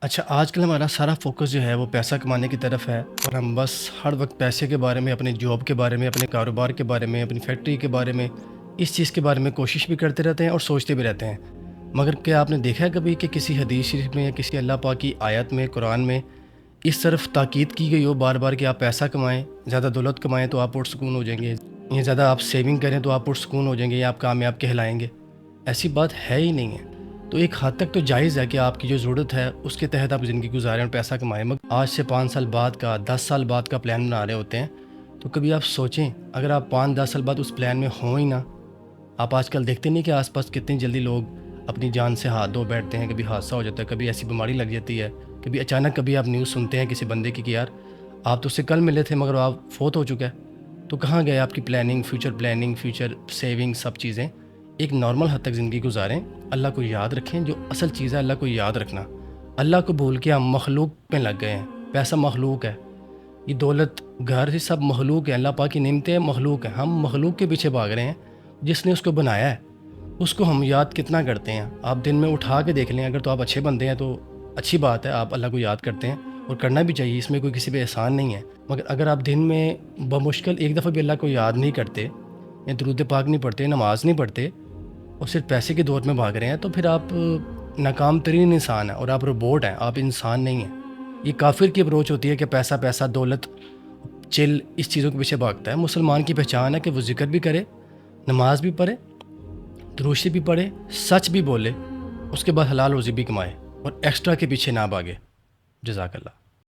اچھا، آج کل ہمارا سارا فوکس جو ہے وہ پیسہ کمانے کی طرف ہے، اور ہم بس ہر وقت پیسے کے بارے میں، اپنے جاب کے بارے میں، اپنے کاروبار کے بارے میں، اپنی فیکٹری کے بارے میں، اس چیز کے بارے میں کوشش بھی کرتے رہتے ہیں اور سوچتے بھی رہتے ہیں۔ مگر کیا آپ نے دیکھا ہے کبھی کہ کسی حدیث شریف میں یا کسی اللہ پاک کی آیت میں، قرآن میں اس طرف تاکید کی گئی ہو بار بار کہ آپ پیسہ کمائیں، زیادہ دولت کمائیں تو آپ پرسکون ہو جائیں گے، یا زیادہ آپ سیونگ کریں تو آپ پرسکون ہو جائیں گے یا آپ کامیاب کہلائیں گے؟ ایسی بات ہے ہی نہیں ہے۔ تو ایک حد تک تو جائز ہے کہ آپ کی جو ضرورت ہے اس کے تحت آپ زندگی گزاریں اور پیسہ کمائیں، مگر آج سے 5 سال بعد کا، 10 سال بعد کا پلان بنا رہے ہوتے ہیں، تو کبھی آپ سوچیں اگر آپ 5-10 سال بعد اس پلان میں ہوں ہی نہ۔ آپ آج کل دیکھتے نہیں کہ آس پاس کتنی جلدی لوگ اپنی جان سے ہاتھ دھو بیٹھتے ہیں، کبھی حادثہ ہو جاتا ہے، کبھی ایسی بیماری لگ جاتی ہے، کبھی اچانک کبھی آپ نیوز سنتے ہیں کسی بندے کی کہ یار آپ تو اس سے کل ملے تھے مگر آپ فوت ہو چکا ہے۔ تو کہاں گئے آپ کی پلاننگ، فیوچر سیونگ، سب چیزیں؟ ایک نارمل حد تک زندگی گزاریں، اللہ کو یاد رکھیں، جو اصل چیز ہے اللہ کو یاد رکھنا۔ اللہ کو بھول کے ہم مخلوق پہ لگ گئے ہیں۔ پیسہ مخلوق ہے، یہ دولت، گھر، یہ سب مخلوق ہے، اللہ پاک کی نعمتیں مخلوق ہیں، ہم مخلوق کے پیچھے بھاگ رہے ہیں۔ جس نے اس کو بنایا ہے اس کو ہم یاد کتنا کرتے ہیں؟ آپ دن میں اٹھا کے دیکھ لیں، اگر تو آپ اچھے بندے ہیں تو اچھی بات ہے، آپ اللہ کو یاد کرتے ہیں اور کرنا بھی چاہیے، اس میں کوئی کسی پہ احسان نہیں ہے۔ مگر اگر آپ دن میں بمشکل ایک دفعہ بھی اللہ کو یاد نہیں کرتے، یا درود پاک نہیں پڑھتے، نماز نہیں پڑھتے، اور صرف پیسے کی دور میں بھاگ رہے ہیں، تو پھر آپ ناکام ترین انسان ہیں اور آپ روبوٹ ہیں، آپ انسان نہیں ہیں۔ یہ کافر کی اپروچ ہوتی ہے کہ پیسہ پیسہ، دولت، چل، اس چیزوں کے پیچھے بھاگتا ہے۔ مسلمان کی پہچان ہے کہ وہ ذکر بھی کرے، نماز بھی پڑھے، دروشی بھی پڑھے، سچ بھی بولے، اس کے بعد حلال روزی بھی کمائے اور ایکسٹرا کے پیچھے نہ بھاگے۔ جزاک اللہ۔